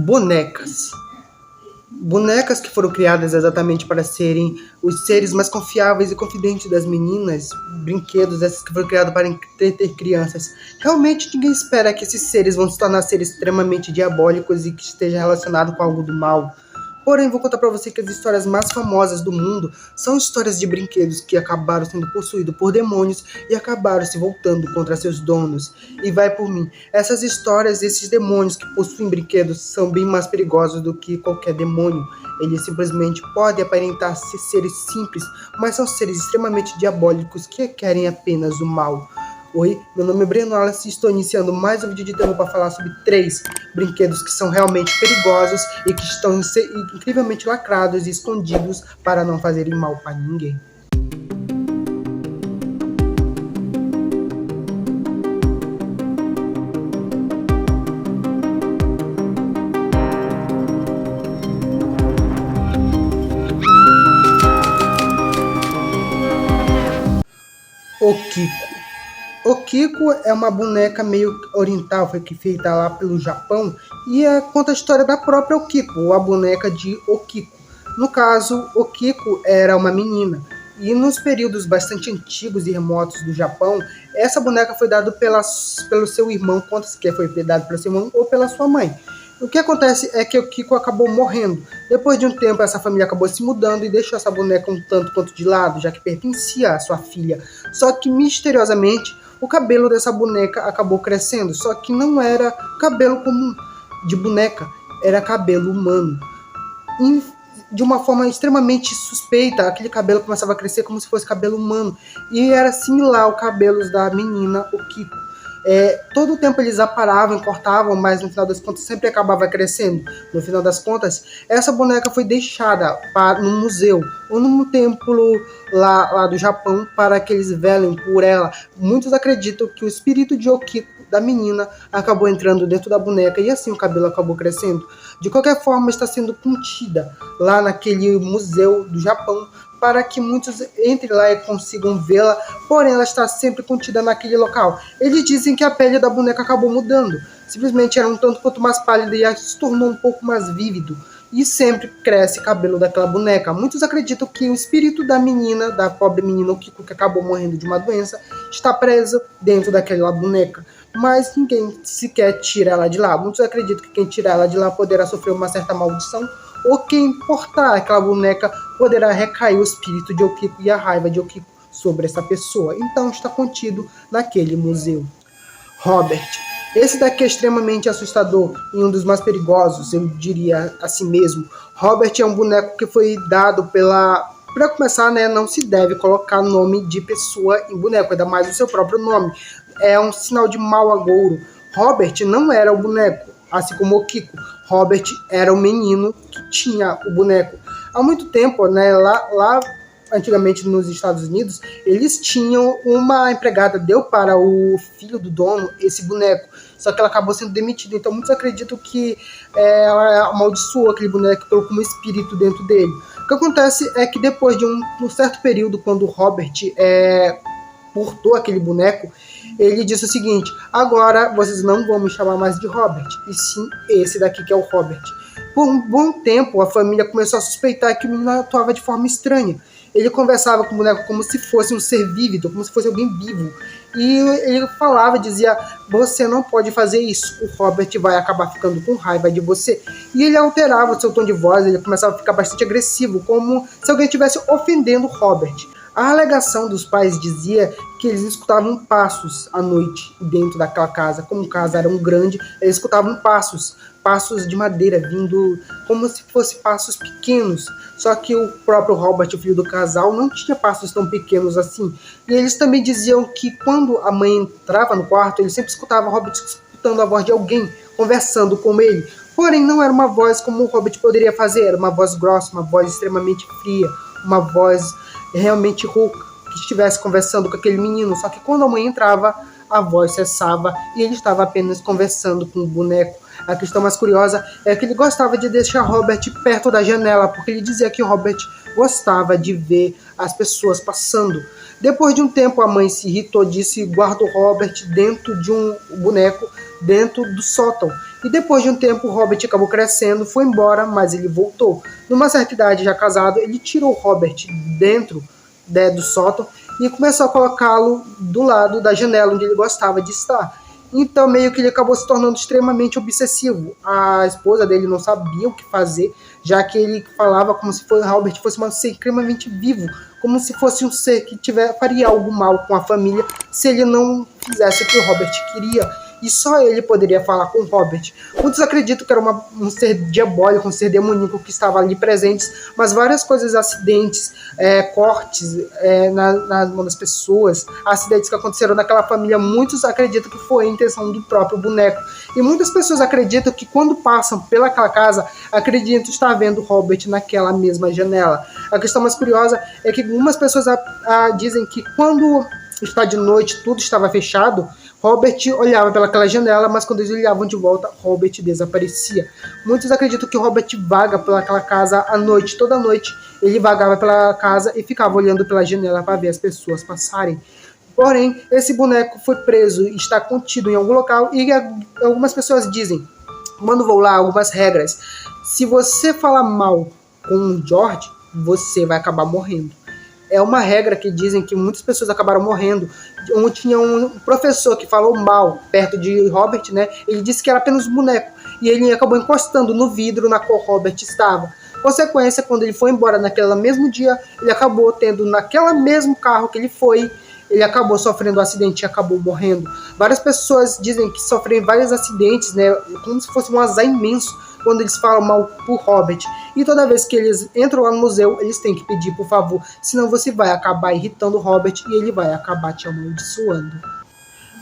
bonecas. Bonecas que foram criadas exatamente para serem os seres mais confiáveis e confidentes das meninas, brinquedos esses que foram criados para entreter crianças. Realmente ninguém espera que esses seres vão se tornar seres extremamente diabólicos e que esteja relacionado com algo do mal. Porém, vou contar para você que as histórias mais famosas do mundo são histórias de brinquedos que acabaram sendo possuídos por demônios e acabaram se voltando contra seus donos. E vai por mim, essas histórias, esses demônios que possuem brinquedos são bem mais perigosos do que qualquer demônio. Eles simplesmente podem aparentar ser seres simples, mas são seres extremamente diabólicos que querem apenas o mal. Oi, meu nome é Breno Wallace e estou iniciando mais um vídeo de terror para falar sobre 3 brinquedos que são realmente perigosos e que estão incrivelmente lacrados e escondidos para não fazerem mal para ninguém. O Kiko. O Kiko é uma boneca meio oriental, foi feita lá pelo Japão, e conta a história da própria Okiko, a boneca de Okiko. No caso, Okiko era uma menina, e nos períodos bastante antigos e remotos do Japão, essa boneca foi dada pelo seu irmão, conta-se que foi dada pelo seu irmão ou pela sua mãe. O que acontece é que o Kiko acabou morrendo. Depois de um tempo, essa família acabou se mudando e deixou essa boneca um tanto quanto de lado, já que pertencia à sua filha. Só que, misteriosamente, o cabelo dessa boneca acabou crescendo. Só que não era cabelo comum de boneca, era cabelo humano. E, de uma forma extremamente suspeita, aquele cabelo começava a crescer como se fosse cabelo humano. E era similar ao cabelo da menina, o Kiko. Todo o tempo eles aparavam, cortavam, mas no final das contas sempre acabava crescendo. No final das contas, essa boneca foi deixada num museu ou num templo lá do Japão para que eles velem por ela. Muitos acreditam que o espírito de Okiko, da menina, acabou entrando dentro da boneca e assim o cabelo acabou crescendo. De qualquer forma, está sendo contida lá naquele museu do Japão para que muitos entrem lá e consigam vê-la, porém ela está sempre contida naquele local. Eles dizem que a pele da boneca acabou mudando, simplesmente era um tanto quanto mais pálida e se tornou um pouco mais vívido, e sempre cresce cabelo daquela boneca. Muitos acreditam que o espírito da menina, da pobre menina Okiko, que acabou morrendo de uma doença, está preso dentro daquela boneca, mas ninguém sequer tira ela de lá. Muitos acreditam que quem tira ela de lá poderá sofrer uma certa maldição, ou quem portar aquela boneca poderá recair o espírito de Okiko e a raiva de Okiko sobre essa pessoa. Então está contido naquele museu. Robert. Esse daqui é extremamente assustador e um dos mais perigosos, eu diria assim mesmo. Robert é um boneco que foi dado pela... Para começar, né, não se deve colocar nome de pessoa em boneco, ainda mais o seu próprio nome. É um sinal de mau agouro. Robert não era o boneco, assim como o Kiko. Robert era o menino que tinha o boneco. Há muito tempo, né, lá antigamente nos Estados Unidos, eles tinham uma empregada, deu para o filho do dono esse boneco, só que ela acabou sendo demitida. Então muitos acreditam que ela amaldiçoou aquele boneco e colocou um espírito dentro dele. O que acontece é que depois de um certo período, quando o Robert portou aquele boneco, ele disse o seguinte: agora vocês não vão me chamar mais de Robert, e sim esse daqui que é o Robert. Por um bom tempo, a família começou a suspeitar que o menino atuava de forma estranha. Ele conversava com o boneco como se fosse um ser vívido, como se fosse alguém vivo. E ele falava, dizia: você não pode fazer isso, o Robert vai acabar ficando com raiva de você. E ele alterava o seu tom de voz, ele começava a ficar bastante agressivo, como se alguém estivesse ofendendo o Robert. A alegação dos pais dizia que eles escutavam passos à noite dentro daquela casa. Como a casa era grande, eles escutavam passos de madeira vindo como se fossem passos pequenos. Só que o próprio Robert, o filho do casal, não tinha passos tão pequenos assim. E eles também diziam que quando a mãe entrava no quarto, ele sempre escutava o Robert escutando a voz de alguém conversando com ele. Porém, não era uma voz como o Robert poderia fazer, era uma voz grossa, uma voz extremamente fria, uma voz realmente rouca, que estivesse conversando com aquele menino. Só que quando a mãe entrava, a voz cessava e ele estava apenas conversando com o boneco. A questão mais curiosa é que ele gostava de deixar Robert perto da janela, porque ele dizia que Robert gostava de ver as pessoas passando. Depois de um tempo, a mãe se irritou, disse: guarda o Robert dentro de um boneco, dentro do sótão. E depois de um tempo, Robert acabou crescendo, foi embora, mas ele voltou. Numa certa idade, já casado, ele tirou Robert dentro do sótão e começou a colocá-lo do lado da janela onde ele gostava de estar. Então, meio que ele acabou se tornando extremamente obsessivo. A esposa dele não sabia o que fazer, já que ele falava como se Robert fosse um ser extremamente vivo, como se fosse um ser que faria algo mal com a família se ele não fizesse o que o Robert queria. E só ele poderia falar com Robert. Muitos acreditam que era um ser diabólico, um ser demoníaco que estava ali presente, mas várias coisas, acidentes, cortes na mão das pessoas, acidentes que aconteceram naquela família, muitos acreditam que foi a intenção do próprio boneco. E muitas pessoas acreditam que quando passam pelaquela casa, acreditam estar vendo Robert naquela mesma janela. A questão mais curiosa é que algumas pessoas dizem que quando está de noite, tudo estava fechado, Robert olhava pelaquela janela, mas quando eles olhavam de volta, Robert desaparecia. Muitos acreditam que Robert vaga pelaquela casa à noite, toda noite ele vagava pela casa e ficava olhando pela janela para ver as pessoas passarem. Porém, esse boneco foi preso e está contido em algum local e algumas pessoas dizem, quando vou lá, algumas regras, se você falar mal com o George, você vai acabar morrendo. É uma regra que dizem que muitas pessoas acabaram morrendo. Tinha um professor que falou mal perto de Robert, né? Ele disse que era apenas um boneco. E ele acabou encostando no vidro na qual Robert estava. Consequência, quando ele foi embora naquele mesmo dia, ele acabou tendo naquele mesmo carro que ele foi, ele acabou sofrendo um acidente e acabou morrendo. Várias pessoas dizem que sofrem vários acidentes, né? Como se fosse um azar imenso quando eles falam mal por Robert. E toda vez que eles entram lá no museu, eles têm que pedir por favor, senão você vai acabar irritando Robert e ele vai acabar te amaldiçoando.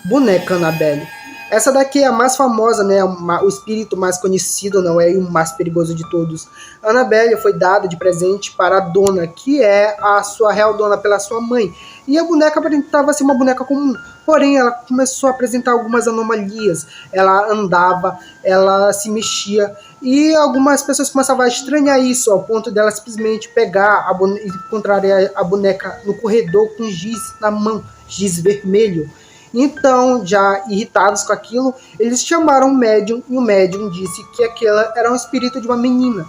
Boneca Annabelle. Essa daqui é a mais famosa, né? O espírito mais conhecido, não é? E o mais perigoso de todos. Annabelle foi dada de presente para a dona, que é a sua real dona pela sua mãe. E a boneca aparentava ser uma boneca comum. Porém, ela começou a apresentar algumas anomalias. Ela andava, ela se mexia. E algumas pessoas começavam a estranhar isso, ao ponto dela simplesmente pegar e encontrar a boneca no corredor com giz na mão, giz vermelho. Então, já irritados com aquilo, eles chamaram o médium e o médium disse que aquela era um espírito de uma menina,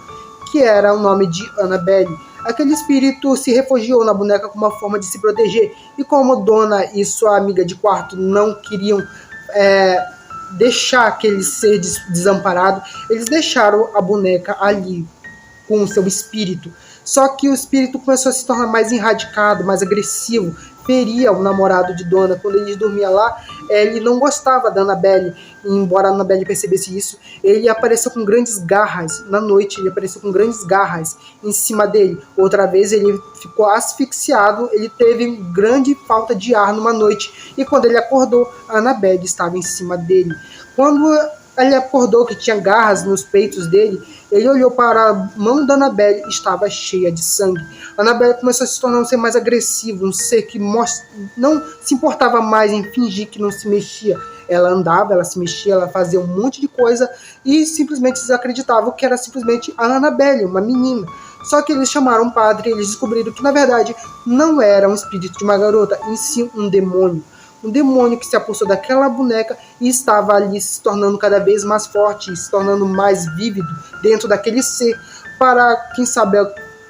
que era o nome de Annabelle. Aquele espírito se refugiou na boneca como uma forma de se proteger, e como Dona e sua amiga de quarto não queriam deixar aquele ser desamparado, eles deixaram a boneca ali com o seu espírito. Só que o espírito começou a se tornar mais enradicado, mais agressivo, feria o namorado de Dona. Quando ele dormia lá, ele não gostava da Annabelle, embora a Annabelle percebesse isso, ele apareceu com grandes garras, na noite ele apareceu com grandes garras em cima dele. Outra vez ele ficou asfixiado, ele teve grande falta de ar numa noite, e quando ele acordou, a Annabelle estava em cima dele. Quando ele acordou que tinha garras nos peitos dele, ele olhou para a mão da Annabelle e estava cheia de sangue. A Annabelle começou a se tornar um ser mais agressivo, um ser que não se importava mais em fingir que não se mexia. Ela andava, ela se mexia, ela fazia um monte de coisa e simplesmente eles acreditavam que era simplesmente a Annabelle, uma menina. Só que eles chamaram um padre e eles descobriram que na verdade não era um espírito de uma garota, em si um demônio. Um demônio que se apossou daquela boneca e estava ali se tornando cada vez mais forte, se tornando mais vívido dentro daquele ser, para, quem sabe,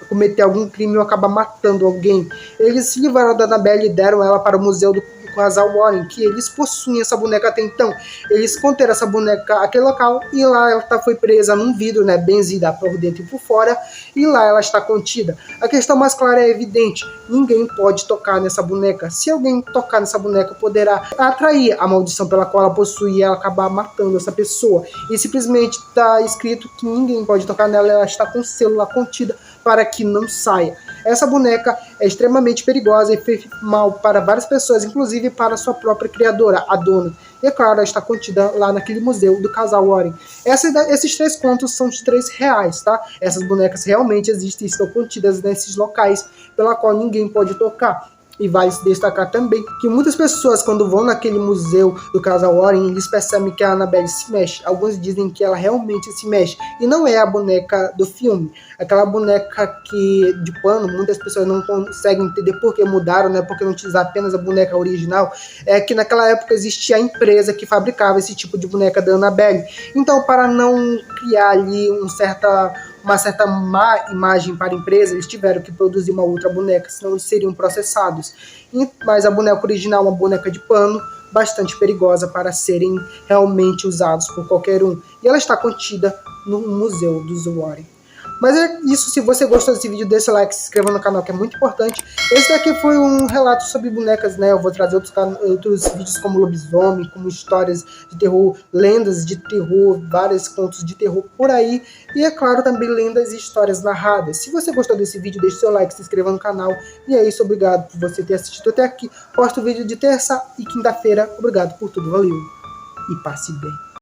cometer algum crime ou acabar matando alguém. Eles se livraram da Annabelle e deram ela para o museu do casal Warren, que eles possuem essa boneca até então. Eles conteram essa boneca naquele local e lá ela foi presa num vidro, né, benzida por dentro e por fora, e lá ela está contida. A questão mais clara é evidente: ninguém pode tocar nessa boneca. Se alguém tocar nessa boneca, poderá atrair a maldição pela qual ela possui e ela acabar matando essa pessoa. E simplesmente está escrito que ninguém pode tocar nela, ela está com o selo lá contida para que não saia. Essa boneca é extremamente perigosa e fez mal para várias pessoas, inclusive para sua própria criadora, a dona. E é claro, ela está contida lá naquele museu do casal Warren. Esses 3 contos são de R$3, tá? Essas bonecas realmente existem e estão contidas nesses locais pela qual ninguém pode tocar. E vale se destacar também que muitas pessoas, quando vão naquele museu do casal Warren, eles percebem que a Annabelle se mexe. Alguns dizem que ela realmente se mexe. E não é a boneca do filme. Aquela boneca de pano, muitas pessoas não conseguem entender por que mudaram, né? Porque não utilizar apenas a boneca original. É que naquela época existia a empresa que fabricava esse tipo de boneca da Annabelle. Então, para não criar ali uma certa má imagem para a empresa, eles tiveram que produzir uma outra boneca, senão eles seriam processados. Mas a boneca original é uma boneca de pano, bastante perigosa para serem realmente usados por qualquer um. E ela está contida no Museu dos Warren. Mas é isso, se você gostou desse vídeo, deixa o like, se inscreva no canal, que é muito importante. Esse daqui foi um relato sobre bonecas, né? Eu vou trazer outros vídeos como lobisomem, como histórias de terror, lendas de terror, vários contos de terror por aí. E é claro, também lendas e histórias narradas. Se você gostou desse vídeo, deixe seu like, se inscreva no canal. E é isso, obrigado por você ter assistido até aqui. Posto vídeo de terça e quinta-feira. Obrigado por tudo, valeu. E passe bem.